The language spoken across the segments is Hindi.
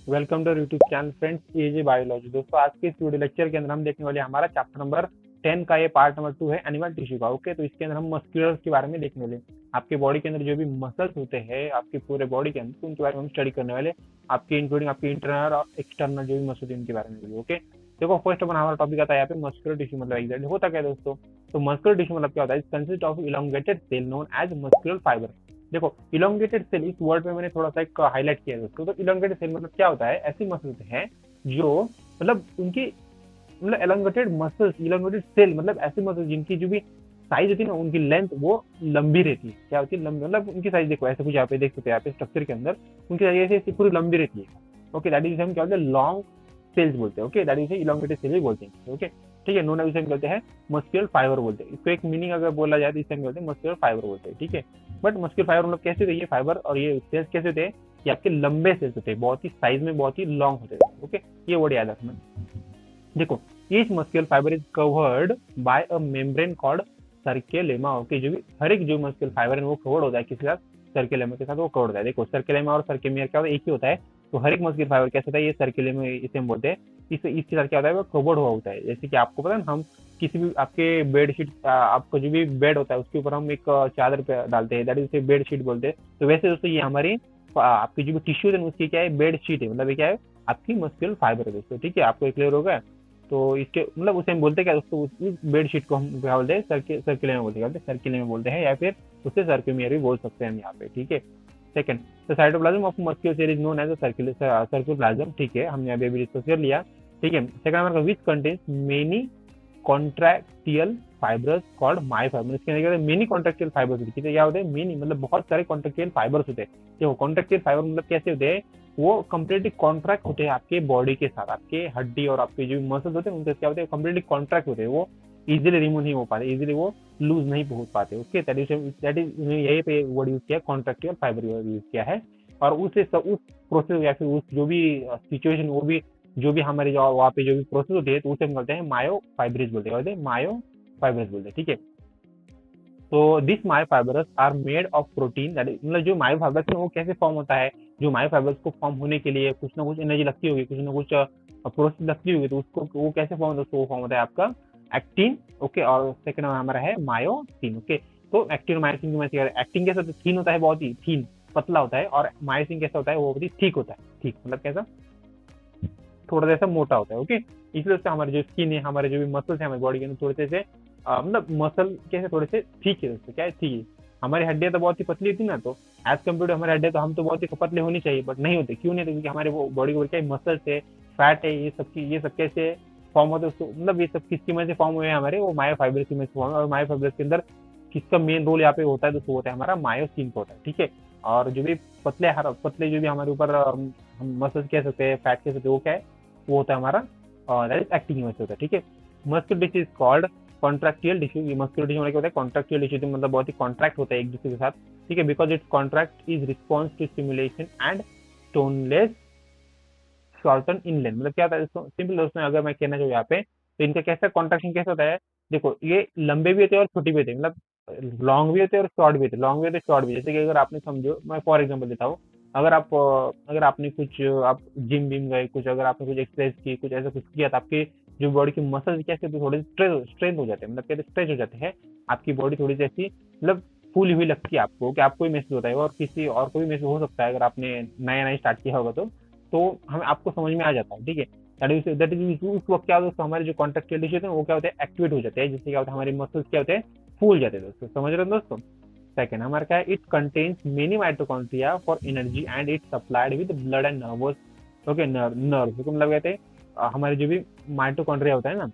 Welcome to YouTube channel friends AJ biology. दोस्तों आज के इस वीडियो लेक्चर के अंदर हम देखने वाले हमारा चैप्टर नंबर 10 का ये पार्ट नंबर 2 है एनिमल टिश्यू का। ओके, तो इसके अंदर हम मस्कुलर्स के बारे में देखने वाले, आपके बॉडी के अंदर जो भी मसल्स होते हैं आपके पूरे बॉडी के अंदर, तो उनके बारे में हम स्टडी करने वाले, आपके इंक्लूडिंग आपके इंटरनल और एक्सटर्नल जो भी मसल उनके बारे में। ओके, देखो फर्स्ट अपन हमारा टॉपिक आता है यहाँ पे मस्कुलर टिश्यू मतलब एग्जैक्टली होता क्या है दोस्तों। तो मस्कुलर टिश्यू मतलब क्या होता है, consist of elongated cell known as muscular fibre. देखो इलोंगेटेड सेल इस वर्ड में मैंने थोड़ा सा एक हाईलाइट किया है दोस्तों। तो इलोंगेटेड सेल मतलब क्या होता है, ऐसी मसल्स हैं जो मतलब उनकी मतलब एलोंगेटेड मसल्स, इलोंगेटेड सेल मतलब ऐसी मसल्स जिनकी जो भी साइज होती है ना, उनकी लेंथ वो लंबी रहती है। क्या होती है, लंबी मतलब उनकी साइज देखो ऐसे कुछ यहाँ पे देख सकते हैं, यहाँ पे स्ट्रक्चर के अंदर उनकी साइज ऐसे पूरी लंबी रहती है। ओके, दैट इज हम क्या बोलते हैं, लॉन्ग सेल्स बोलते हैं। Okay, that is elongated cell भी बोलते हैं। ओके, ठीक है, नोन इसे हम बोलते हैं मस्कुलर फाइबर बोलते हैं। इसको एक मीनिंग अगर बोला जाए तो इसे हम बोलते हैं मस्कुलर फाइबर बोलते हैं। ठीक है, बट मस्कुलर फाइबर मतलब कैसे होते हैं ये फाइबर और ये सेल्स कैसे होते हैं, ये आपके लंबे सेल्स होते हैं, बहुत ही साइज में बहुत ही लॉन्ग होते हैं। ओके, ये वर्ड याद रखना। देखो each muscular fibre is covered by a membrane called sarcolemma. Okay, जो भी हर एक जो मस्कुलर फाइबर है वो कवर्ड होता है किसी साथ, सर्केलेमा के साथ वो कवर्ड होता है। देखो सर्केलेमा और सर्केमियर क्या होता है, एक ही होता है। तो हर एक मस्कुलर फाइबर कैसे होता है, ये सर्केलेमा इसे हम बोलते हैं। इसके साथ क्या होता है, वो कवर्ड हुआ होता है। जैसे कि आपको पता है हम किसी भी आपके बेडशीट, आपका जो भी बेड होता है उसके ऊपर हम एक चादर पे डालते हैं, दैट इज उसे बेड शीट बोलते हैं। तो वैसे दोस्तों ये हमारी आपकी जो भी टिश्यू है उसकी क्या है, बेड शीट है, मतलब ये क्या है आपकी मस्कुलर फाइबर है दोस्तों। ठीक है, आपको क्लियर होगा। तो इसके मतलब उसे हम बोलते क्या दोस्तों, उस बेडशीट को हम क्या बोलते हैं, सर्किलेमा बोलते हैं, सर्किलेमा बोलते हैं, या फिर उसे सर्क्यूमियर भी बोल सकते हैं हम यहाँ पे। ठीक है, second, the cytoplasm of muscular cell is known as sarcoplasm. ठीक है, हमने अभी अभी डिस्कस कर लिया। ठीक है, second number which contains many contractile fibres called myofibre. इसके अंदर मेनी कॉन्ट्रैक्टियल फाइबर्स होती है। क्या होते हैं, मेनी मतलब बहुत सारे कॉन्ट्रैक्टियल फाइबर्स होते हैं। देखो कॉन्ट्रैक्टियल फाइबर मतलब कैसे होते हैं, वो कंप्लीटली कॉन्ट्रैक्ट होते हैं आपके बॉडी के साथ, आपके हड्डी और आपके जो मसल्स होते हैं उनके क्या होते हैं, कंप्लीटली कॉन्ट्रैक्ट होते हैं। वो इजीली रिमूव नहीं हो पाते, इजीली वो लूज नहीं हो पाते। ओके, दैट इज यही पे वर्ड यूज किया, कॉन्ट्रैक्टियल फाइबर यूज किया है। और उस प्रोसेस या फिर उस जो भी सिचुएशन, वो भी जो भी हमारे जो वहाँ पे जो भी प्रोसेस होती है तो उसे हम कहते हैं मायोफाइब्रिज बोलते हैं, मायोफाइब्रिज बोलते हैं। ठीक है, तो this myofibres are made of protein, that is मतलब जो मायोफाइबरस है वो कैसे फॉर्म होता है, जो मायोफाइबरस को फॉर्म होने के लिए कुछ ना कुछ एनर्जी लगती होगी, कुछ ना कुछ प्रोसेस लगती होगी, तो उसको वो कैसे फॉर्म होता है, वो फॉर्म होता है आपका एक्टिन। ओके, और सेकंड हमारा है मायोसिन। ओके, तो एक्टिन और मायोसिन की मैं एक्टिन कैसा होता है, थीन होता है, बहुत ही थीन पतला होता है, और मायोसिन कैसा होता है, वो बहुत ही ठीक होता है। ठीक मतलब कैसा, थोड़ा जैसा मोटा होता है। ओके, इसलिए उससे हमारे जो स्किन है, हमारे जो भी मसल्स है हमारी बॉडी के अंदर थोड़े से मतलब मसल कैसे थोड़े से ठीक है दोस्तों, क्या है ठीक है। हमारी हड्डियां तो बहुत ही पतली थी ना, तो एज कम्पेयर टू हमारी हड्डियां तो हम तो बहुत ही पतले होनी चाहिए, बट नहीं होते। क्यों नहीं होते, क्योंकि हमारे वो बॉडी को क्या मसल्स है, फैट है, ये सब कैसे फॉर्म होते हैं, मतलब ये सब किसकी वजह से फॉर्म हुए हैं, हमारे वो मायोफाइबर की वजह से फॉर्म। और मायोफाइबर के अंदर किसका मेन रोल यहाँ पे होता है, दोस्तों होता है हमारा मायोसिन का होता है। ठीक है, और जो भी पतले जो भी हमारे ऊपर हम मसल्स कह सकते हैं, फैट कह सकते हैं, वो क्या है, वो होता है हमारा दैट इज एक्टिंग में से होता है। ठीक है, muscular tissue is called contractile tissue. ये मस्कुलर टिश्यू मतलब क्या होता है, कॉन्ट्रैक्टियल टिश्यू मतलब बहुत ही कॉन्ट्रैक्ट होता है एक दूसरे के साथ। ठीक है, because it's contract is response to stimulation and toneless shorten in length. मतलब क्या होता है दोस्तों, सिंपल दोस्तों अगर मैं कहना चाहूँ यहाँ पे, तो इनका कैसा कॉन्ट्रैक्शन कैसा होता है, देखो ये लंबे भी होते हैं और छोटे भी होते हैं, मतलब लॉन्ग भी होते हैं और शॉर्ट भी होते हैं, लॉन्ग भी होते हैं शॉर्ट भी। जैसे कि अगर आपने समझो, मैं फॉर एग्जाम्पल देता हूँ, अगर आपने कुछ आप जिम विम गए, कुछ अगर आपने कुछ एक्सरसाइज की, कुछ ऐसा कुछ किया, तो आपके जो बॉडी की मसल्स कैसे होते हैं, थोड़े स्ट्रेंथ हो जाते हैं, मतलब कहते स्ट्रेच हो जाते हैं। आपकी बॉडी थोड़ी सी ऐसी मतलब फूली हुई लगती है आपको, कि आपको ही महसूस होता है और किसी और को भी महसूस हो सकता है, अगर आपने नया नया स्टार्ट किया होगा तो हमें आपको समझ में आ जाता है। ठीक है, दैट इज उस वक्त क्या होता है दोस्तों, हमारे जो कॉन्ट्रैक्टिल टिश्यू होते हैं वो क्या होते हैं, एक्टिवेट हो जाते हैं, जिससे क्या होता है हमारे मसल्स क्या होते हैं, फूल जाते हैं दोस्तों। समझ रहे हो दोस्तों। सेकंड हमारा क्या है, it contains many mitochondria for energy and it supplied with blood and nervous. Okay, nerve मतलब कहते हैं हमारे जो भी माइटोकॉन्ड्रिया होता है ना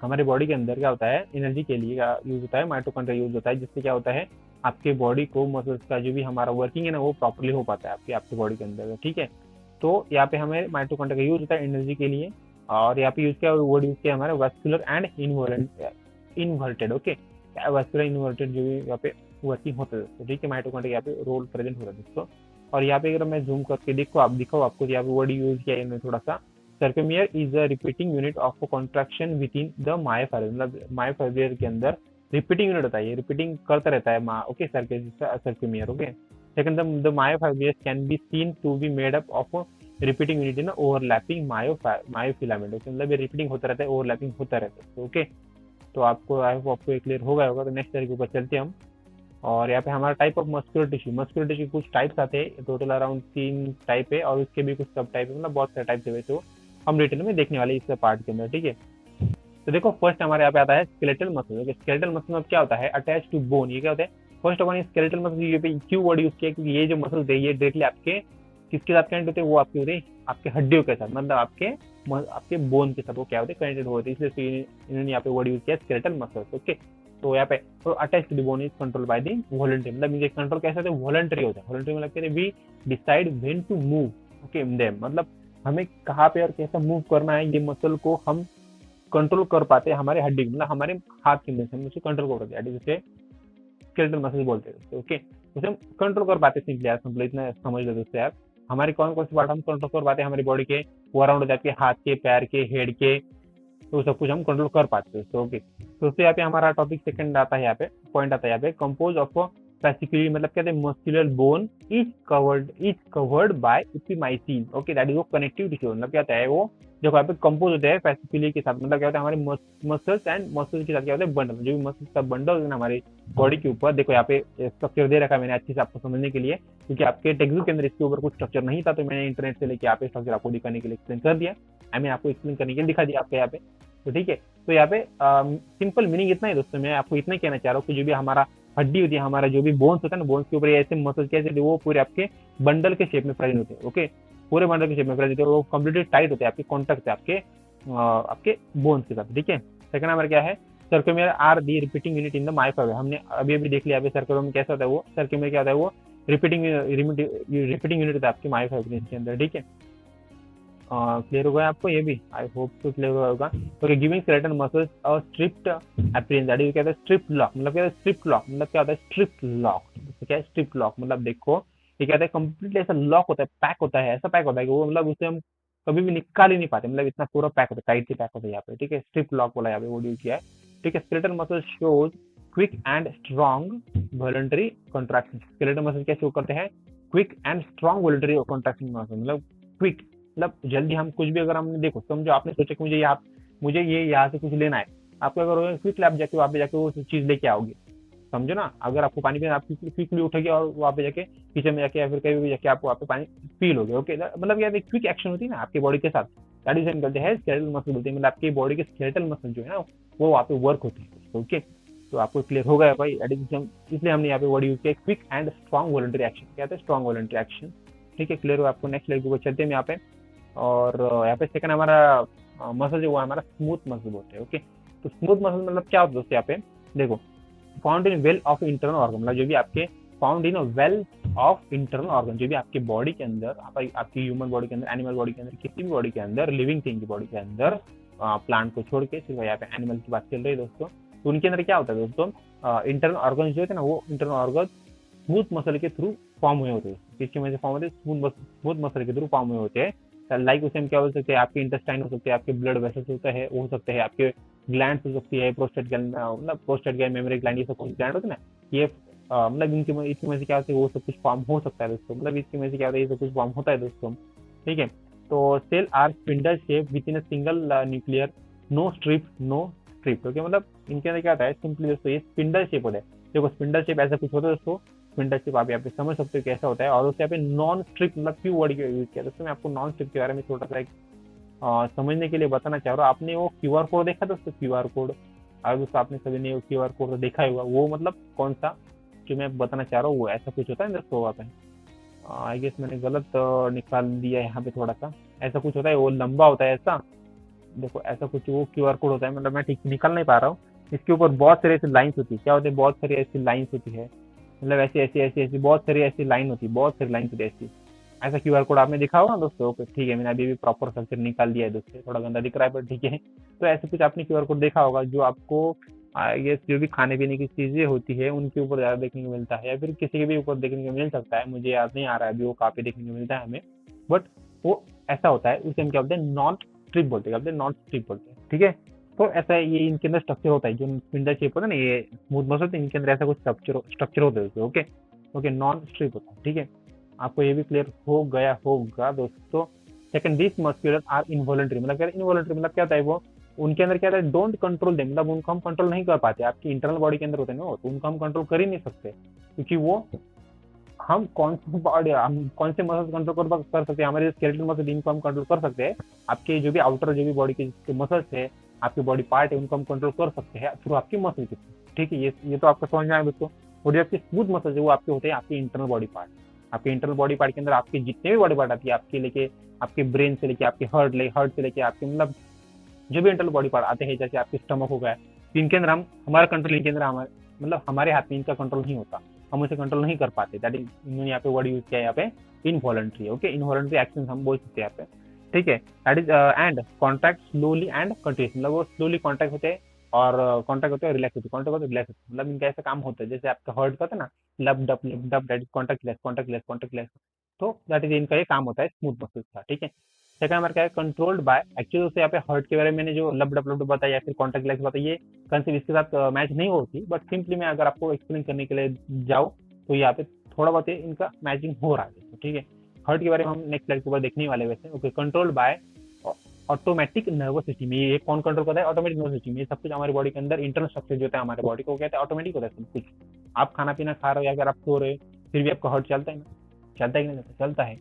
हमारे बॉडी के अंदर, क्या होता है एनर्जी के लिए यूज होता है, माइटोकॉन्ड्रिया यूज होता है, जिससे क्या होता है आपके बॉडी को मसल्स का जो भी हमारा वर्किंग है ना वो प्रॉपरली हो पाता है आपके आपके बॉडी के अंदर। ठीक है, तो यहाँ पे हमें माइटोकॉन्ड्रिया का यूज होता है एनर्जी के लिए। और यहाँ पे यूज किया वर्ड यूज किया हमारे vascular and inverted. Okay, vascular inverted जो भी यहाँ पे वर्किंग होता है दोस्तों। ठीक है, माइटोकॉन्ड्रिया यहाँ पे रोल प्रेजेंट हो रहा है दोस्तों। और यहाँ पे अगर मैं जूम करके देखो, आप दिखाओ, आपको यहाँ पे वर्ड यूज किया है थोड़ा सा, sarcomere is a repeating unit of contraction within the myofibre. मतलब मायोफाइबर के अंदर रिपीटिंग यूनिट होता है, ये रिपीटिंग करता रहता है okay sarcomere. Okay, second the myofibrils can be seen to be made up of repeating unit in overlapping myofilament, मतलब ये रिपीटिंग होता रहता है, ओवरलैपिंग होता रहता है। ओके, तो आपको आई होप आपको क्लियर होगा। तो नेक्स्ट तरीके ऊपर चलते हैं हम। और यहाँ पे हमारा टाइप ऑफ मस्कुलर टिश्यू कुछ टाइप्स आते हैं, टोटल अराउंड 3 टाइप है, और उसके भी कुछ सब टाइप है, मतलब बहुत सारे टाइप है, तो हम डिटेल में देखने वाले इस पार्ट के अंदर। ठीक है, तो देखो फर्स्ट हमारे यहाँ पे आता है स्केलेटल मसल। स्केलेटल मसल में क्या होता है, अटैच टू बोन। ये क्या होता है, first of all skeletal muscle ये पे क्यों वर्ड यूज किया, क्योंकि ये जो मसल है ये डायरेक्टली आपके किसके साथ कनेक्ट होते हैं, वो आपके होते हैं आपके हड्डियों के साथ, मतलब आपके बोन के साथ वो क्या होते हैं, कनेक्टेड होते हैं, इसलिए इन्होंने यहाँ पे वर्ड यूज किया स्केलेटल मसल्स। ओके, तो यहाँ पे तो attach to the bone is control by the voluntary, मतलब ये कंट्रोल कैसे होता है, वॉलंटरी होता है। वॉलंटरी मतलब कहते हैं we decide when to move. Okay, them मतलब हमें कहाँ पे और कैसा मूव करना है, ये मसल को हम कंट्रोल कर पाते हैं, हमारे हड्डी मतलब हमारे हाथ की मदद से हम उसे कंट्रोल कर पाते हैं, जिसे स्केलेटल मसल बोलते हैं। ओके, उसे हम कंट्रोल कर पाते हैं, सिंपली यार, सिंपली इतना समझ लो दोस्तों यार। हमारे कौन कौन से पार्ट हम कंट्रोल कर पाते हैं हमारी बॉडी के, वो अराउंड हो जाते हैं हाथ के, पैर के, हेड के, तो सब कुछ हम कंट्रोल कर पाते हैं। ओके, तो उससे यहाँ पे हमारा टॉपिक सेकंड आता है, यहाँ पे पॉइंट आता है यहाँ पे, कंपोज ऑफ स्पेसिफिकली, मतलब कहते हैं muscular bone is covered by epimysium. Okay, that is वो कनेक्टिव टिश्यू, मतलब क्या होता है वो देखो यहाँ पे कंपोज होते हैं स्पेसिफिकली के साथ, मतलब क्या होता है हमारे मसल्स एंड मसल्स के साथ क्या होता है बंडल, जो भी मसल्स का बंडल है ना हमारी बॉडी के ऊपर। देखो यहाँ पे स्ट्रक्चर दे रखा है मैंने अच्छे से आपको समझने के लिए, क्योंकि आपके टेक्स्ट के अंदर इसके ऊपर कुछ स्ट्रक्चर नहीं था, तो मैंने इंटरनेट से लेके यहाँ पे स्ट्रक्चर आपको दिखाने के लिए एक्सप्लेन कर दिया। आई मीन आपको एक्सप्लेन करने के लिए दिखा दिया आपके यहाँ पे। तो ठीक है, तो यहाँ पे सिंपल मीनिंग इतना ही दोस्तों, मैं आपको इतना ही कहना चाह रहा हूँ कि जो भी हमारा हड्डी होती है, हमारा जो भी बोन्स होता है ना, बोन्स के ऊपर ऐसे मसल कैसे वो पूरे आपके बंडल के शेप में प्रेजेंट होते हैं। ओके, पूरे बंडल के शेप में प्रेजेंट होते हैं, वो कम्प्लीटली टाइट होते हैं, आपके कॉन्टेक्ट है आपके बोन्स के साथ। ठीक है, सेकंड नंबर क्या है, circular are the repeating unit in the myofibre. हमने अभी अभी देख लिया, सर्कुलर में कैसा होता है वो, सर्कुलर में क्या होता है वो रिपीटिंग यूनिट होता है आपके मायोफाइबर के अंदर। ठीक है, क्लियर होगा आपको ये भी, आई होप तो क्लियर होगा। ओके, गिविंग स्केलेटल मसल्स और स्ट्रिप्ड अपीयरेंस, दैट इज क्या होता है स्ट्रिप लॉक, मतलब क्या होता है स्ट्रिप लॉक, मतलब क्या होता है स्ट्रिप लॉक। क्या है स्ट्रिप लॉक, मतलब देखो ये क्या होता है कंप्लीटली ऐसा लॉक होता है, पैक होता है, ऐसा पैक होता है कि वो मतलब उसे हम कभी भी निकाल ही नहीं पाते, मतलब इतना पूरा पैक होता है, टाइटली पैक होता है यहाँ पे। ठीक है, स्ट्रिप लॉक बोला यहाँ पे वो यूज किया है। ठीक है, skeletal muscle shows quick and strong voluntary contraction. Skeletal muscle क्या शो करते हैं, quick and strong voluntary contraction muscle, मतलब क्विक मतलब जल्दी हम कुछ भी अगर हमने देखो समझो आपने सोचा कि मुझे ये यहाँ से कुछ लेना है, आपको अगर क्विकली आप जाके वहाँ पे जाके वो चीज लेके आओगे, समझो ना। अगर आपको पानी पीना, आप क्विकली उठोगे और वहाँ पे जाके किचन में जाके या फिर कहीं भी जाके आप वहाँ पे पानी पी लोगे। ओके, मतलब क्या क्विक एक्शन होती है ना आपकी बॉडी के साथ, दैट इज करते हैं स्केलेटल मसल बोलते हैं, मतलब आपकी बॉडी के स्केलेटल मसल जो है ना वो वहाँ पे वर्क होते हैं। ओके, तो आपको क्लियर होगा भाई, इसलिए हमने यहाँ पे वर्ड यूज किया quick and strong voluntary action. क्या है स्ट्रॉन्ग वॉलंटरी एक्शन। ठीक है, क्लियर हो आपको। नेक्स्ट लेग को चलते हैं यहाँ पे, और यहाँ पे सेकंड हमारा मसल जो हुआ हमारा स्मूथ मसल बोलते हैं। ओके, तो स्मूथ मसल मतलब क्या होता है दोस्तों, यहाँ पे देखो found in well of internal organ, मतलब जो भी आपके found in well of internal organ, जो भी आपकी बॉडी के अंदर, आपकी ह्यूमन बॉडी के अंदर, एनिमल बॉडी के अंदर, किसी भी बॉडी के अंदर, लिविंग थिंग की बॉडी के अंदर, प्लांट को छोड़ के सिर्फ यहाँ पे एनिमल की बात चल रही है दोस्तों, तो उनके अंदर क्या होता है दोस्तों, इंटरनल ऑर्गन जो होते हैं ना, वो इंटरनल ऑर्गन स्मूथ मसल के थ्रू फॉर्म हुए होते हैं। किसकी वजह से फॉर्म होते हैं, स्मूथ मसल के थ्रू फॉर्म हुए होते हैं। लाइक उसे हम क्या बोल सकते हैं, आपके इंटेस्टाइन हो सकते हैं, आपके ब्लड वेसल्स होता है हो सकते हैं, आपके ग्लैंड हो सकती है, प्रोस्टेट ग्लैंड, मतलब प्रोस्टेट ग्लैंड, मेमोरी ग्लैंड, ये सब कुछ ग्लैंड होते हैं ना, ये मतलब इसकी वजह से क्या होता है वो सब कुछ फॉर्म हो सकता है दोस्तों, मतलब इसकी वजह से क्या होता है ये सब कुछ फॉर्म होता है दोस्तों। ठीक है, तो cell are spindle shape within a single nuclear, no strip. Okay, मतलब इनके अंदर क्या होता है सिंपली दोस्तों, ये स्पिंडल शेप होता है। देखो स्पिंडल शेप ऐसा कुछ होता है दोस्तों, स्पिंडल शेप आप यहाँ पे समझ सकते हो कैसा होता है। और उससे यहाँ पे नॉन स्ट्रिप, मतलब क्यू वर्ड यूज किया दोस्तों, मैं आपको नॉन स्ट्रिप के बारे में छोटा सा एक समझने के लिए बताना चाह रहा हूँ। आपने वो QR कोड देखा दोस्तों, QR कोड, अगर दोस्तों आपने सभी ने QR कोड तो देखा होगा, वो मतलब कौन सा जो मैं बताना चाह रहा हूँ वो ऐसा कुछ होता है दोस्तों। वहाँ पे आई गेस मैंने गलत निकाल दिया है यहाँ पे थोड़ा सा, ऐसा कुछ होता है, वो लंबा होता है ऐसा, देखो ऐसा कुछ वो QR कोड होता है, मतलब मैं ठीक निकल नहीं पा रहा हूँ। इसके ऊपर बहुत सारी ऐसी लाइन्स होती है, क्या होती है, बहुत सारी ऐसी लाइन्स होती है, मतलब ऐसी ऐसी ऐसी ऐसी बहुत सारी ऐसी लाइन होती है, बहुत सारी लाइन होती है ऐसी। ऐसा QR कोड आपने दिखा होगा दोस्तों। ओके ठीक है, मैंने अभी भी प्रॉपर स्ट्रक्चर निकाल दिया है दोस्तों, थोड़ा गंदा दिख रहा है पर ठीक है। तो ऐसे कुछ आपने QR कोड देखा होगा, जो आपको ये जो भी खाने पीने की चीजें होती है उनके ऊपर ज्यादा देखने को मिलता है, या फिर किसी के भी ऊपर देखने को मिल सकता है, मुझे याद नहीं आ रहा है अभी वो कहाँ पे देखने को मिलता है हमें, बट वो ऐसा होता है, उसे हम क्या बोलते हैं नॉन स्ट्रिप बोलते हैं, नॉन स्ट्रिप बोलते हैं। ठीक है, तो ऐसा ये इनके अंदर स्ट्रक्चर होता है, जो स्पिंडल शेप होता है ना, ये स्मूथ मसल होते हैं, इनके अंदर ऐसा कुछ स्ट्रक्चर होता है। ओके ओके, नॉन स्ट्रिप होता है। ठीक है, आपको ये भी क्लियर हो गया होगा दोस्तों। Second this muscular are involuntary, मतलब क्या इनवॉलंटरी मतलब क्या होता है, वो उनके अंदर क्या होता है, डोंट कंट्रोल दे, मतलब उनको हम कंट्रोल नहीं कर पाते, आपकी इंटरनल बॉडी के अंदर होते हैं ना, तो उनको हम कंट्रोल कर ही नहीं सकते, क्योंकि वो हम कौन सी बॉडी, हम कौन से मसल्स कंट्रोल कर सकते हैं, हमारे स्केलेटल मसल इनको हम कंट्रोल कर सकते हैं, आपके जो भी आउटर जो भी बॉडी के मसल्स है, आपके बॉडी पार्ट है, उनको हम कंट्रोल कर सकते हैं थ्रू आपकी मसल के, ठीक है, ये तो आपको समझ में आया दोस्तों। और जो आपके स्मूथ मसल्स है वो आपके होते हैं आपके इंटरनल बॉडी पार्ट, आपके इंटरनल बॉडी पार्ट के अंदर आपके जितने भी बॉडी पार्ट आती है, आपके लेके आपके ब्रेन से लेके आपके हार्ट से लेके आपके मतलब जो भी इंटरनल बॉडी पार्ट आते हैं, जैसे आपके स्टमक हो गया, तो इनके अंदर हम हमारा कंट्रोल, इनके अंदर हमारे मतलब हमारे हाथ में इनका कंट्रोल नहीं होता, हम उसे कंट्रोल नहीं कर पाते, दैट इज इन्होंने यहाँ पे वर्ड यूज किया है यहाँ पे इनवॉलंटरी, ओके, इनवॉलंटरी एक्शन हम बोल सकते हैं यहाँ पे, ठीक है, that is and contact slowly and continuous, मतलब वो स्लोली कॉन्टैक्ट होते हैं और कॉन्टैक्ट होते हैं, रिलैक्स होते हैं, कॉन्टैक्ट होते हैं, रिलैक्स होते हैं, मतलब इनका ऐसा काम होता है जैसे आपका हार्ट का था ना, लब dub, that is contact less, तो दैट इज इनका ये काम होता है स्मूथ मसल्स का, ठीक है। सेकंड नंबर क्या है, कंट्रोल्ड बाय, एक्चुअली उससे यहाँ पे हर्ट के बारे में मैंने जो लब डब बताया या फिर कॉन्टैक्ट लेस बताया, ये कंसेप्ट इसके साथ मैच नहीं होती, बट सिंपली मैं अगर आपको एक्सप्लेन करने के लिए जाऊँ तो यहाँ पे थोड़ा बहुत इनका मैचिंग हो रहा है, ठीक है। हर्ट के बारे में हम नेक्स्ट स्लाइड के ऊपर देखने वाले वैसे, okay, controlled by automatic nervous system, ये कौन कंट्रोल करता है, ऑटोमेटिक नर्वस सिस्टम, ये सब कुछ हमारी बॉडी के अंदर इंटरनल स्ट्रक्चर जो होता है हमारे बॉडी को कहते हैं ऑटोमेटिक होता है सब कुछ, आप खाना पीना खा रहे हो या अगर आप सो रहे हो फिर भी आपका हर्ट चलता है ना, चलता है कि नहीं चलता है,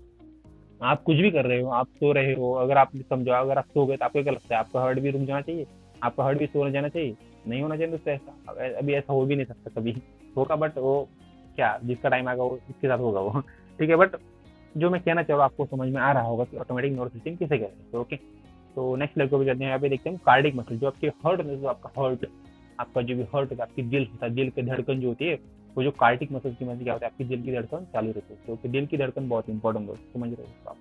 आप कुछ भी कर रहे हो, आप सो रहे हो, अगर आप समझो अगर आप सो गए तो आपको क्या लगता है, आपका हार्ट भी रुक जाना चाहिए, आपका हार्ट भी सो जाना चाहिए, नहीं होना चाहिए दोस्तों ऐसा, अभी ऐसा हो भी नहीं सकता, कभी होगा बट वो क्या जिसका टाइम आएगा वो इसके साथ होगा वो ठीक है, बट जो मैं कहना चाह रहा हूँ आपको समझ में आ रहा होगा कि ऑटोमेटिक नर्वस सिस्टम किसे कहते हैं, ओके। तो नेक्स्ट लेवल को जाते हैं, यहाँ पे देखते हैं कार्डिक मसल, जो आपके हर्ट में जो आपका हर्ट, आपका जो भी हर्ट होता है, आपकी दिल होता है, दिल की धड़कन जो होती है, वो जो कार्डिक मसल की मसल क्या होता है, आपकी दिल की धड़कन चालू रहती है, तो दिल की धड़कन बहुत इंपॉर्टेंट होती है, समझ रहे हो आप,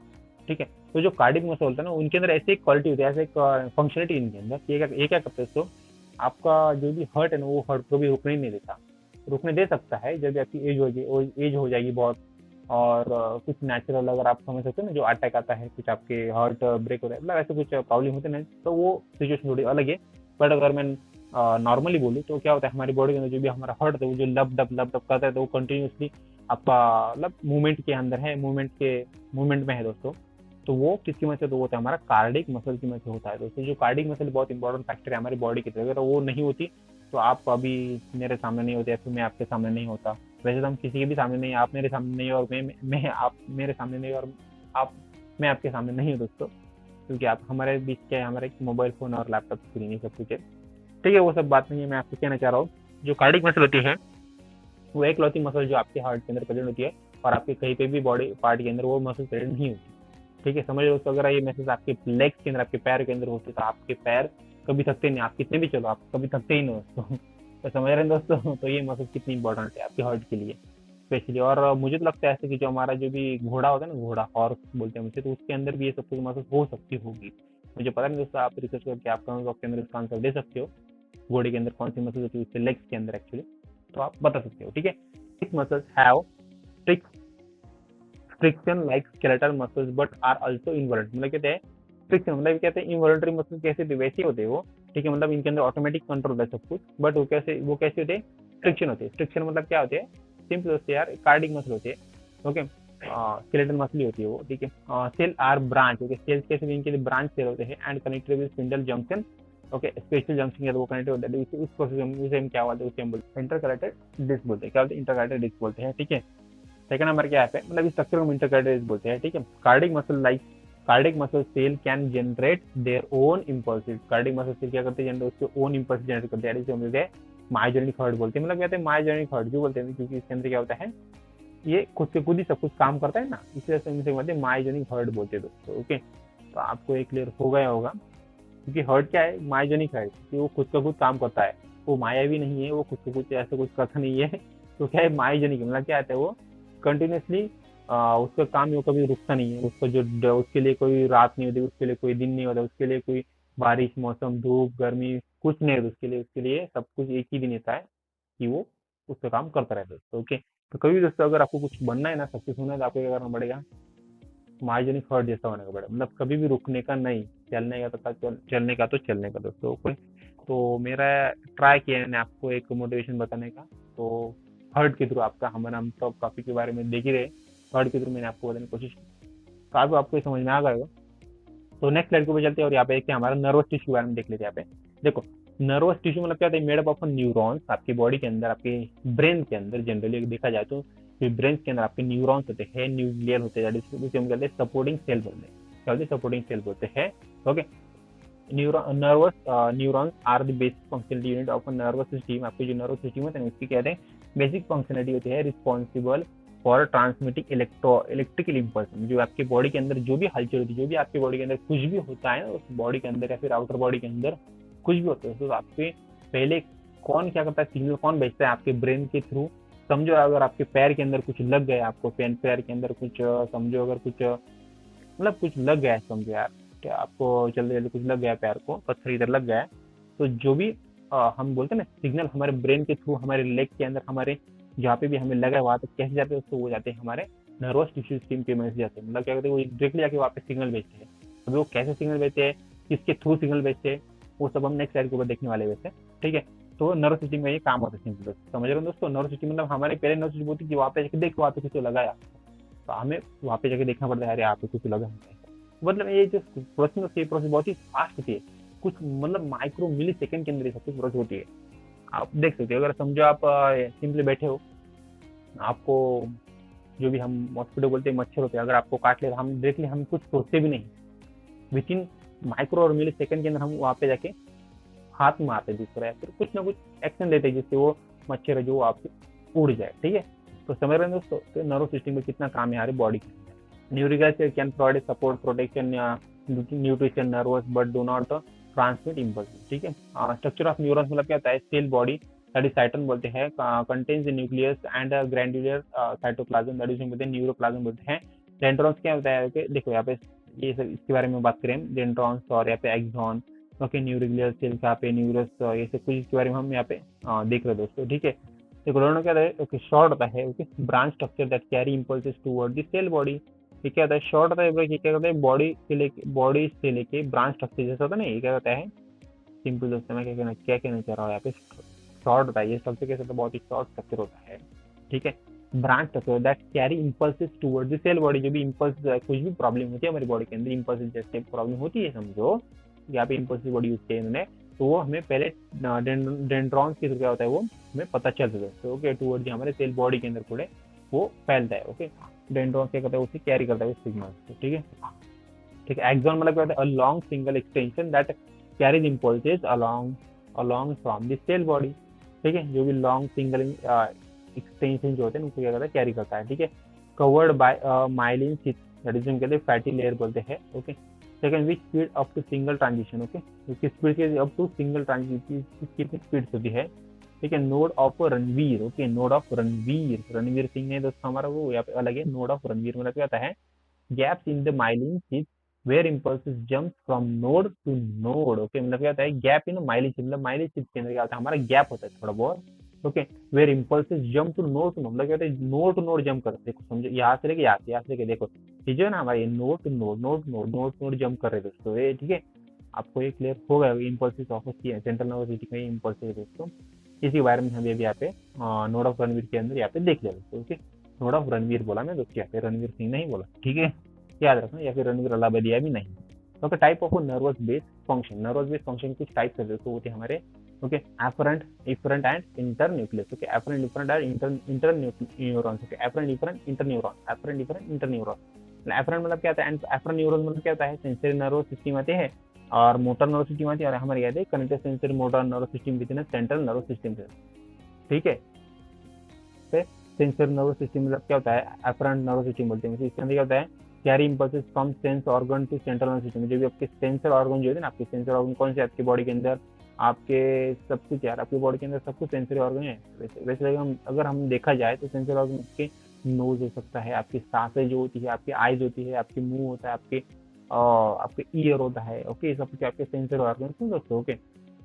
ठीक है। तो जो कार्डिक मसल होता है ना, उनके अंदर ऐसी एक क्वालिटी होती है, ऐसे एक फंक्शनलिटी इनके अंदर, ये क्या करते हैं, तो आपका जो भी हर्ट है ना, वो हर्ट को भी रुकने नहीं देता, रुकने दे सकता है जब आपकी एज हो जाएगी बहुत, और कुछ नेचुरल अगर आप समझ सकते हो ना, जो अटैक आता है, कुछ आपके हार्ट ब्रेक होता है, मतलब ऐसे कुछ प्रॉब्लम होते हैं, तो वो सिचुएशन थोड़ी अलग है, बट अगर मैं नॉर्मली बोलूँ तो क्या होता है, हमारी बॉडी के अंदर जो भी हमारा हार्ट है वो जो लब डब करता है, तो वो कंटिन्यूसली आपका मतलब मूवमेंट में है दोस्तों, तो वो किसकी वजह से, तो वो होता है हमारा कार्डिक मसल की वजह से होता है दोस्तों, जो कार्डिक मसल बहुत इंपॉर्टेंट फैक्टर है हमारी बॉडी की तरह, अगर वो नहीं होती तो आप अभी मेरे सामने नहीं होते या फिर मैं आपके सामने नहीं होता, वैसे तो हम किसी के भी सामने नहीं, आप मेरे सामने नहीं और मैं आप मेरे सामने नहीं और आप मैं आपके सामने नहीं हूँ दोस्तों, क्योंकि आप हमारे बीच क्या है, हमारे मोबाइल फोन और लैपटॉप स्क्रीन ही सब कुछ है, ठीक है, वो सब बात नहीं है, मैं आपसे कहना चाह रहा हूँ, जो कार्डिक मसल होती है वो एक लौती मसल जो आपके हार्ट के अंदर प्रेजेंट होती है, और आपके कहीं पे भी बॉडी पार्ट के अंदर वो मसल प्रेजेंट नहीं होती, ठीक है, समझ लो दोस्तों, अगर ये मैसेज आपके लेग्स के अंदर, आपके पैर के अंदर होते तो आपके पैर कभी थकते नहीं, आप कितने भी चलो आप कभी थकते ही नहीं दोस्तों तो समझ रहे हैं दोस्तों, तो ये मसल कितनी इंपॉर्टेंट है आपके हार्ट के लिए स्पेशली, और मुझे तो लगता है ऐसे कि जो हमारा जो भी घोड़ा होता है ना, घोड़ा हॉर्स बोलते हैं मुझे, तो उसके अंदर भी ये सब कुछ मसल हो सकती होगी, मुझे पता नहीं दोस्तों, आप रिसर्च करके आप कमेंट बॉक्स के अंदर इसका आंसर दे सकते हो, घोड़े के अंदर कौन सी मसल होती है उसके लेग्स के अंदर एक्चुअली, तो आप बता सकते हो, ठीक है। Six muscles have friction like skeletal muscles but are also involuntary, मतलब कहते हैं फ्रिक्शन, मतलब कहते हैं इनवॉल्यूंटरी मसल कैसे थे, वैसे होते हैं वो, ठीक है, मतलब इनके अंदर ऑटोमेटिक कंट्रोल है सब कुछ, बट वो कैसे होते हैं, फ्रिक्शन होते हैं, फ्रिक्शन मतलब क्या होते हैं, सिंपल होते हैं यार, कार्डिक मसल होते हैं, ओके, स्केलेटल मसल होती है वो, ठीक है, cell are branch, okay, cells कैसे इनके ब्रांच सेल होते हैं and connected with spindle junction, okay, special junction या वो कनेक्ट होता है, उस प्रोसेस उसे हम क्या बोलते हैं, उसे हम बोलते हैं इंटरकनेक्टेड डिस्क बोलते हैं, क्या बोलते हैं, इंटरकनेक्टेड डिस्क बोलते हैं, ठीक है। सेकंड नंबर क्या है, मतलब इस स्ट्रक्चर को इंटरकनेक्टेड डिस्क बोलते हैं, ठीक है। Cardiac muscle cell can generate their own impulsive, cardiac muscle cell क्या करते हैं, जनरेट उसके ओन इम्पल्स जनरेट करते हैं, इसे हम बोलते हैं मायोजेनिक हर्ट बोलते हैं, मतलब कहते हैं मायोजेनिक हर्ट क्यों बोलते हैं, क्योंकि इसके अंदर क्या होता है, ये खुद से खुद ही सब कुछ काम करता है ना, इसलिए इसे बोलते हैं मायोजेनिक हर्ट बोलते हैं दोस्तों, ओके। तो आपको एक क्लियर हो गया होगा, क्योंकि हर्ट क्या है, मायोजेनिक है, क्योंकि वो खुद का खुद काम करता है, वो माया भी नहीं है, वो खुद से कुछ ऐसा कुछ करता नहीं है तो क्या है मायोजेनिक, मतलब क्या आता है, वो कंटिन्यूसली उसका काम वो कभी रुकता नहीं है, उसका जो उसके लिए कोई रात नहीं होती, उसके लिए कोई दिन नहीं होता, उसके लिए कोई बारिश मौसम धूप गर्मी कुछ नहीं होता, उसके लिए सब कुछ एक ही दिन होता है कि वो उसका काम करता रहता है, तो ओके। तो कभी दोस्तों अगर आपको कुछ बनना है ना, सक्सेस होना है, तो आपको क्या करना पड़ेगा, मार्जिनिक हर्ट जैसा होने का पड़ेगा, मतलब कभी भी रुकने का नहीं, चलने का दोस्तों, ओके। तो मेरा ट्राई किया है मैंने आपको एक मोटिवेशन बताने का, तो हर्ट के थ्रू आपका हम टॉप टॉपिक के बारे में देख ही रहे, हर्ट के थ्रू मैंने आपको बताने की कोशिश की, तो आपको ये समझ में आ गया होगा तो नेक्स्ट स्लाइड के ऊपर चलते हैं और यहाँ पे देखते हैं हमारा नर्वस टिश्यू के बारे में देख लेते हैं। यहाँ पे देखो नर्वस टिश्यू मतलब क्या होता है, मेड अप ऑफ न्यूरॉन्स। आपकी बॉडी के अंदर, आपके ब्रेन के अंदर जनरली देखा जाए तो ब्रेन के अंदर आपके न्यूरॉन्स होते हैं, न्यूक्लियर होते हैं, जिसे हम कहते हैं सपोर्टिंग सेल बोलते हैं। क्या होते हैं? सपोर्टिंग सेल बोलते हैं। Okay, nervous neurons are the basic functionality unit of nervous system. आपकी जो नर्वस सिस्टम होता है उसकी कहते हैं बेसिक फंक्शनलिटी होती है responsible for transmitting electrical impulse. जो आपकी बॉडी के अंदर जो भी हलचल होती है, जो भी आपकी बॉडी के अंदर कुछ भी होता है ना, उस बॉडी के अंदर या फिर आउटर बॉडी के अंदर कुछ भी होता है, तो आपके पहले कौन क्या करता है, सिग्नल कौन भेजता है? आपके ब्रेन के थ्रू। समझो अगर आपके पैर के अंदर कुछ लग गया, आपको पैर के अंदर कुछ समझो अगर कुछ मतलब कुछ लग गया है, समझो यार क्या आपको जल्दी जल्दी कुछ लग गया पैर को, पत्थर इधर लग गया है, तो जो भी हम बोलते हैं ना सिग्नल हमारे ब्रेन के थ्रू हमारे लेग के अंदर, हमारे जहाँ पे भी हमें लगा है वहां तक कैसे जाते हैं, उसको वो जाते हैं हमारे नर्वस टिश्यू सिस्टम के मैसेज जाते हैं। मतलब क्या कहते हैं, वो डायरेक्टली जाके वहाँ पे सिग्नल भेजते हैं। अभी वो कैसे सिग्नल भेजते हैं, किसके थ्रू सिग्नल भेजते हैं, वो सब हम नेक्स्ट स्लाइड के ऊपर देखने वाले वैसे। ठीक है, तो नर्वस सिस्टम में ये काम होता है सिंपल। समझ रहे हो दोस्तों? नर्वस सिस्टम मतलब हमारे पहले नर्वस सिस्टम होती है कि वहाँ पे जाके देखो वहाँ पे कुछ लगाया, तो हमें वहाँ पे जाके देखना पड़ता है, अरे यहाँ पे कुछ लगा है। मतलब ये जो प्रोसेस होती है, प्रोसेस बहुत ही फास्ट होती है, कुछ मतलब माइक्रो मिली सेकंड के अंदर ये सब कुछ प्रोसेस होती है। आप देख सकते हो, अगर समझो आप सिंपली बैठे हो, आपको जो भी हम मॉस्किटो बोलते हैं, मच्छर होते हैं, अगर आपको काट ले तो हम डायरेक्टली हम कुछ सोचते भी नहीं, विद इन माइक्रो और मिली सेकंड के अंदर हम वहाँ पे जाके हाथ मारते दूसरा या फिर कुछ ना कुछ एक्शन लेते हैं जिससे वो मच्छर है जो आपसे उड़ जाए। ठीक है, तो समझ रहे हैं दोस्तों तो नर्वस सिस्टम में कितना काम है हमारी बॉडी के अंदर। Neuroglia can provide support, protection, nutrition, nervous but do not transmit impulse. ठीक है, स्ट्रक्चर ऑफ न्यूरॉन्स मतलब क्या होता है, cell body that is cyton बोलते हैं, contains nucleus and granular cytoplasm that is बोलते हैं न्यूरोप्लाज्म बोलते हैं। डेंड्रॉन्स क्या होता है, ओके देखो यहाँ पे ये सब इसके बारे में बात करें, डेंड्रॉन्स और यहाँ पे एक्सॉन, ओके न्यूक्लियर सेल यहाँ पे न्यूरस, ये सब कुछ इसके बारे में हम यहाँ पे देख रहे दोस्तों। ठीक है, देखो दोनों क्या है, ओके शॉर्ट होता है, okay branch structure that carry impulses toward the cell body. ये क्या होता है, शॉर्ट होता है, ये क्या होता है, बॉडी से लेके ब्रांच स्ट्रक्चर जैसा होता है ना, ये क्या होता है सिंपल दोस्तों, मैं क्या कहना चाह रहा हूँ यहाँ पे, शॉर्ट होता है ये स्ट्रक्चर, कैसे होता है, बहुत ही शॉर्ट स्ट्रक्चर होता है। ठीक है, branch structure that carry impulses toward the cell body. जो भी इम्पल्स कुछ भी प्रॉब्लम होती है हमारी बॉडी के अंदर, इम्पल्स जैसे प्रॉब्लम होती है, समझो यहाँ पे इम्पल्स बॉडी यूज किया इन्होंने, तो वो हमें पहले डेंड्रॉन्स के थ्रू क्या होता है वो हमें पता चल जाता है। तो ओके टुवर्ड हमारे सेल बॉडी के अंदर पूरे वो फैलता है। ओके, डेंड्रॉन्स क्या करता है, उसे कैरी करता है सिग्नल। ठीक है, ठीक है, एक्सॉन मतलब क्या होता है, a long single extension that carries impulses along from the cell body. ठीक है, जो भी लॉन्ग सिंगल एक्सटेंशन जो होते हैं उनको क्या करता है, कैरी करता है। ठीक है, covered by myelin sheath that is कहते हैं फैटी लेयर बोलते हैं। Okay, second which speed up to single transition. Okay, इसकी स्पीड के अप टू सिंगल ट्रांजिशन कितनी स्पीड होती है। ठीक है, node of Ranvier. Okay, node of Ranveer Singh है दोस्तों हमारा, वो यहाँ पे अलग है। नोड ऑफ रणवीर मतलब क्या होता है, gaps in the myelin sheath where impulses jump from node to node. Okay, मतलब क्या होता है, गैप इन माइलिन शीथ, मतलब माइलिन शीथ के अंदर क्या होता है, हमारा गैप होता है थोड़ा बहुत। Okay, where impulses jump to node मतलब क्या होता है, नोड टू नोड जंप करते हैं। देखो समझो, यहाँ से लेके यहाँ से लेके देखो, ये जो है ना हमारे नोड टू नोड जंप कर रहे हैं दोस्तों ये। ठीक है, आपको ये क्लियर हो गया, इम्पल्सिस ऑफिस की सेंट्रल नर्वस सिस्टम में इम्पल्सिस है दोस्तों। इसी बारे में हम अभी यहाँ पे नोड ऑफ रणवीर के अंदर यहाँ पे देख लिया दोस्तों। ओके, नोड ऑफ रणवीर बोला मैं दोस्तों, यहाँ पे रणवीर सिंह नहीं बोला। ठीक है, याद रखना, या फिर रणवीर अलाहाबादिया भी नहीं। Okay, type of nervous base function. Nervous base function कुछ टाइप्स है दोस्तों, होते हैं हमारे। Okay, afferent, efferent and inter nucleus. Okay, afferent, efferent and inter neurons. Okay, afferent, efferent, inter neuron, afferent, efferent, inter neuron. Afferent मतलब क्या होता है, एफरेंट न्यूरॉन मतलब क्या होता है, सेंसरी नर्वस सिस्टम आते हैं और मोटर नर्वस सिस्टम आती है, और हमारे याद है connected sensory motor nervous system with in central nervous system से। ठीक है, सेंसरी नर्वस सिस्टम मतलब क्या होता है, एफरेंट नर्वस सिस्टम बोलते हैं। इसके अंदर क्या होता है, carry impulses from sense organ to central nervous system. जो भी आपके सेंसर ऑर्गन जो है ना, आपके सेंसर ऑर्गन कौन से आपकी बॉडी के अंदर, आपके सब कुछ यार, आपकी बॉडी के अंदर सब कुछ सेंसरी ऑर्गन है। वैसे अगर हम देखा जाए तो सेंसरी ऑर्गन आपके नोज हो सकता है, आपकी सांसें जो होती है, आपकी आईज होती है, आपके मुंह होता है, आपके ईयर होता है। ओके, ये सब कुछ आपके सेंसरी ऑर्गन दोस्तों। ओके,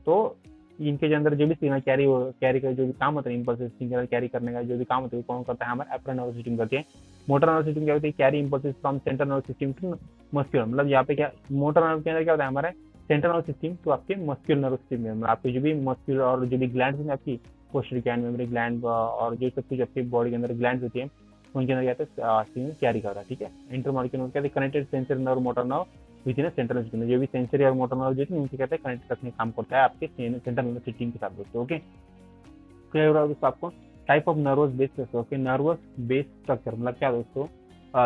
तो इनके अंदर जो भी सिग्नल कैरी का जो भी काम होता है, इम्पल्सेस सिग्नल कैरी करने का जो भी काम होता है, कौन करता है, हमारा एफरेंट नर्वस सिस्टम करती है। मोटर नर्वस सिस्टम क्या होती है, carry impulses from central nervous system to muscular. मतलब यहाँ पे क्या, मोटर नर्व के अंदर क्या होता है, हमारा सेंट्रल नर्वस सिस्टम तो आपके मस्क्यूलर नर्वस सिस्टम में, मतलब आपके जो भी मस्क्यूलर और जो भी ग्लैंड है आपकी पोस्टरी ग्लैंड, मेमोरी ग्लैंड और जो सब कुछ आपकी बॉडी के अंदर ग्लैंड होती है, उनके अंदर क्या है सिग्नल कैरी करता है। ठीक है, इंटरमॉलिक्यूलर क्या है, connected sensory nerve motor nerve with in central nervous system, जो भी सेंसरी और मोटर नर्व जो है उनसे कहते हैं कनेक्ट रखने का काम करता है आपके सेंट्रल नर्वस सिस्टम के साथ दोस्तों। ओके, क्लियर हो रहा है दोस्तों आपको? Type of nervous base structure, okay, nervous base structure मतलब क्या दोस्तों?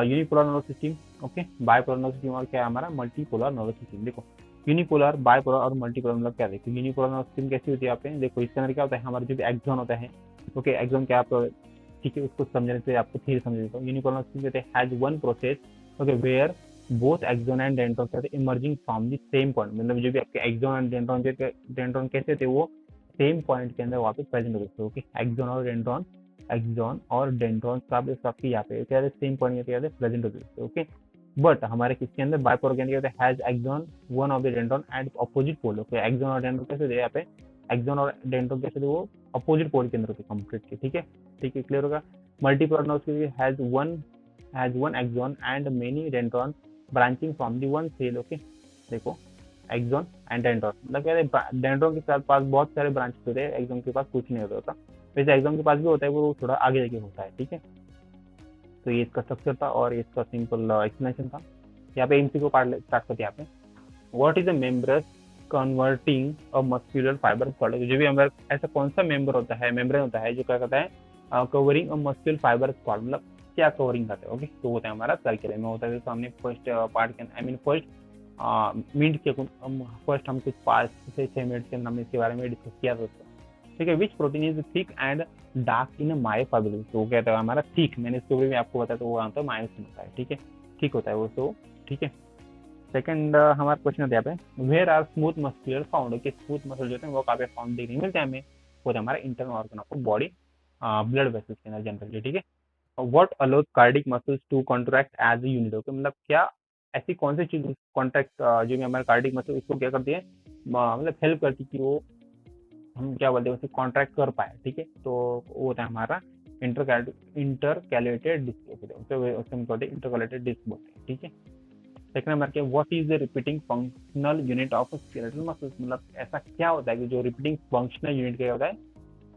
Unipolar nervous system, okay, bipolar nervous system और क्या है हमारा मल्टीपोलर नर्वस सिस्टम। देखो यूनिपोलर, बाइपोलर और मल्टीपोलर मतलब क्या, देखो यूनिपोलर नर्वस सिस्टम कैसी होती है यहाँ पे, देखो इसके अंदर क्या होता है, हमारा जो भी एक्सॉन होता है, ओके, एक्सॉन क्या आप ठीक है उसको समझने से आपको थ्योरी समझ देता हूँ। यूनिपोलर नर्वस सिस्टम कहते हैं has one process, okay, where both axon and dendron कहते हैं emerging from the same point, मतलब जो भी आपके एक्सॉन एंड डेंड्रॉन डेंड्रॉन कैसे थे वो सेम पॉइंट के अंदर वहाँ पे प्रेजेंट होते थे। ओके, एक्सॉन और डेंड्रॉन का आपके यहाँ पे क्या सेम पॉइंट क्या प्रेजेंट होते थे। ओके, बट हमारे किसके अंदर बाइपोलर के अंदर has axon one of the dendron and opposite pole. Okay, axon और डेंड्रॉन कैसे थे यहाँ पे, एक्सॉन और डेंड्रॉन कैसे थे वो अपोजिट पोल के अंदर होते कंप्लीटली। ठीक है, ठीक है, क्लियर होगा? मल्टीपोलर नर्व्स के लिए has one axon and many dendron branching from the one cell. Okay, देखो एक्सॉन एंड डेंड्रॉन मतलब क्या है, डेंड्रॉन के साथ पास बहुत सारे ब्रांचेस होते हैं, एक्सॉन के पास कुछ नहीं होता। वैसे एक्सॉन के पास भी होता है, वो थोड़ा आगे जाके होता है। ठीक है, तो ये इसका स्ट्रक्चर था और इसका सिंपल एक्सप्लेनेशन था। यहाँ पे एमसीक्यू पार्ट स्टार्ट करते हैं। यहाँ पे what is a membrane converting a muscular fibre called, जो भी हमारे ऐसा कौन सा मेम्बर होता है, मेम्ब्रेन होता है जो क्या करता है covering a muscular fibre called, मतलब क्या कवरिंग करता है। ओके, तो होता है हमारा सर्कुलर में होता है। तो हमने फर्स्ट पार्ट के आई मीन फर्स्ट मिनट के फर्स्ट हम कुछ 5 से 6 मिनट के अंदर हमने इसके बारे में डिस्कस किया दोस्तों। ठीक है, विच protein is thick and dark in myofibril, तो क्या है हमारा थिक, मैंने इसके ऊपर भी आपको बताया तो वो आता है मायोसिन होता है। ठीक है, ठीक होता है वो तो। ठीक है, सेकंड हमारा क्वेश्चन होता है यहाँ पे where are smooth muscular found, okay, smooth muscle जो होते हैं वो कहाँ पे फाउंड देखने मिलते हैं हमें, वो हमारा internal organ of body blood vessels के अंदर जनरली। ठीक है, what allows cardiac muscles to contract as a unit, okay, मतलब क्या ऐसी कौन सी चीज कॉन्ट्रैक्ट जो भी हमारे कार्डिक मसल उसको क्या करती है, मतलब हेल्प करती है कि वो हम क्या बोलते हैं उसे कॉन्ट्रैक्ट कर पाए। ठीक है, तो वो होता है हमारा इंटरकैलेटेड डिस्क, उसे हम बोलते हैं इंटरकैलेटेड डिस्क बोलते हैं। ठीक है, सेकंड नंबर के what is the repeating functional unit of skeletal muscles, मतलब ऐसा क्या होता है कि जो रिपीटिंग फंक्शनल यूनिट क्या होता है,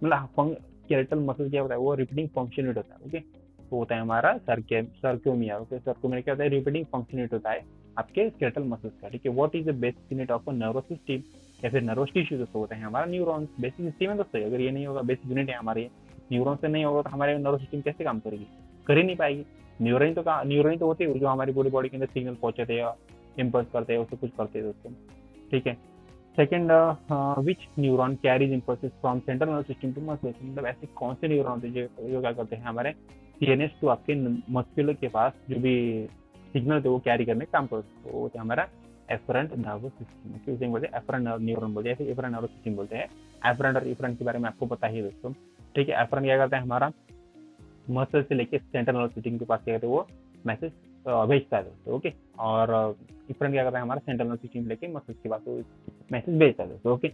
मतलब स्केलेटल मसल क्या होता है वो रिपीटिंग फंक्शन यूनिट होता है। ओके, तो होता है हमारा सर्क्योमिया। ओके, सर्क्योमिया क्या होता है, रिपीटिंग फंक्शन यूनिट होता है आपके स्केलेटल मसल्स का। ठीक है, what is the basic unit of nervous system या फिर नर्वस टिश्यू दोस्तों होते हैं हमारा न्यूरॉन्स, बेसिक सिस्टम है दोस्तों। अगर ये नहीं होगा, बेसिक यूनिट है हमारे, न्यूरॉन से नहीं होगा तो हमारे नर्वस सिस्टम कैसे काम करेगी, कर ही नहीं पाएगी। न्यूरॉन तो होते हैं जो हमारी पूरी बॉडी के अंदर सिग्नल पहुंचाते हैं, इम्पल्स करते हैं, उससे कुछ करते हैं दोस्तों। ठीक है, second which neuron carries impulses from central nervous system to muscular, मतलब ऐसे कौन से न्यूरॉन होते हैं जो क्या करते हैं हमारे सीएनएस टू आपके मस्कुलर के पास जो भी सिग्नल थे वो कैरी करने का काम करते हैं, तो वो होता है हमारा एफरेंट नर्वस सिस्टम। उसे बोलते हैं एफरेंट न्यूरॉन बोलते हैं, फिर एफरेंट नर्वस सिस्टम बोलते हैं। एफरेंट और इफरेंट के बारे में आपको पता ही है दोस्तों। ठीक है, एफरेंट क्या करता है हमारा मसल से लेके सेंट्रल नर्वस सिस्टम के पास क्या कहते हैं वो मैसेज भेजता है दोस्तों। ओके, और इफरेंट क्या करता है हमारा सेंट्रल नर्वस सिस्टम लेके मसल के पास वो मैसेज भेजता है दोस्तों। ओके,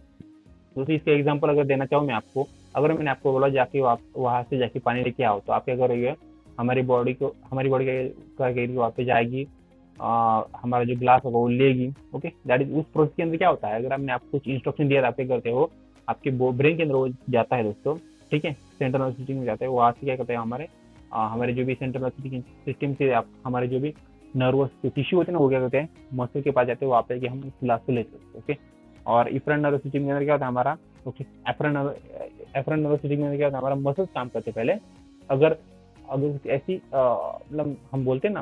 तो इसके एग्जांपल अगर देना चाहूँ मैं आपको, अगर मैंने आपको बोला जाके आप वहाँ से जाके पानी लेके आओ, तो आप क्या करोगे, हमारी बॉडी का वहाँ पे जाएगी, हमारा जो ग्लास होगा वो लेगी। ओके, दैट इज उस प्रोसेस के अंदर क्या होता है, अगर हमने आपको कुछ इंस्ट्रक्शन दिया था आप क्या करते हो, आपके ब्रेन के अंदर वो जाता है दोस्तों। ठीक है, सेंट्रल नर्वस सिस्टम में जाता है, वहाँ से क्या करते हैं हमारे जो भी सेंट्रल नर्वस सिस्टम से हमारे जो भी नर्वस टिश्यू होते हैं ना वो क्या करते हैं मसल के पास जाते हैं, वहाँ पे कि हम उस ग्लास को लेते हैं। ओके, और इफरेंट नर्वस सिस्टम के अंदर क्या होता है हमारा, ओके, एफरेंट नर्वस सिस्टम के अंदर क्या होता है हमारा मसल्स काम करते पहले। अगर ऐसी मतलब हम बोलते हैं ना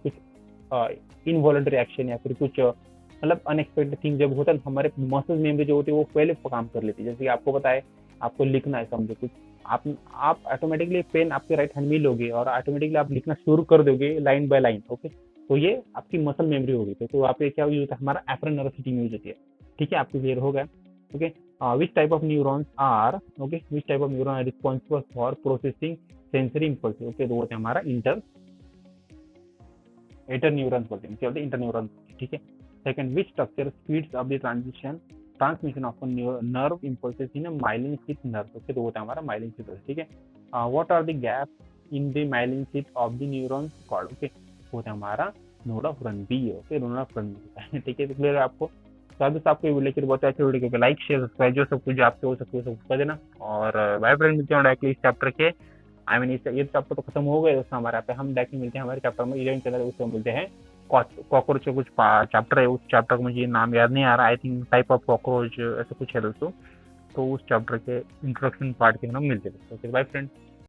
कुछ इनवॉलंटरी एक्शन या फिर कुछ मतलब अनएक्सपेक्टेड थिंग जब होता है हमारे मसल मेमोरी जो होती है वो पहले काम कर लेती है। जैसे कि आपको पता है आपको लिखना है, समझो कुछ आप ऑटोमेटिकली पेन आपके राइट हैंड में लोगे और ऑटोमेटिकली आप लिखना शुरू कर दोगे लाइन बाय लाइन। ओके, तो ये आपकी मसल मेमोरी होगी। तो वहाँ पे क्या यूज होता है हमारा एफरेंट नर्वस सिस्टम यूज होती है। ठीक है, आपको क्लियर हो गया। Okay, which type of neurons are responsible for processing sensory impulse. Okay, तो वो है हमारा इंटर न्यूरॉन्स बोलते हैं, क्या बोलते हैं इंटर न्यूरॉन्स। ठीक है, second which structure speeds up the transmission of nerve impulses in myelin sheath nerve. Okay, तो वो है हमारा माइलिन शीथ। ठीक है, what are the gaps in the myelin sheath of the neurons called. Okay, वो है हमारा node of Ranvier. Okay, node of Ranvier. ठीक है, तो क्लियर है आपको। तो दोस्तों आपको ये वीडियो बहुत अच्छी वीडियो को लाइक शेयर सब्सक्राइब जो सब कुछ आपसे हो सकते सब कर देना। और बाय फ्रेंड, मिलते हैं डायरेक्टली इस चैप्टर के ये चैप्टर तो खत्म हो गए दोस्तों हमारे यहाँ पे। हम डायरेक्टली मिलते हैं हमारे चैप्टर में 11 के अंदर, उसको मिलते हैं कॉकरोच का कुछ चैप्टर है, उस चैप्टर का मुझे नाम याद नहीं आ रहा, I think type of cockroach ऐसा कुछ है दोस्तों। तो उस चैप्टर के इंट्रोडक्शन पार्ट के अंदर हम मिलते हैं दोस्तों। Bye friends.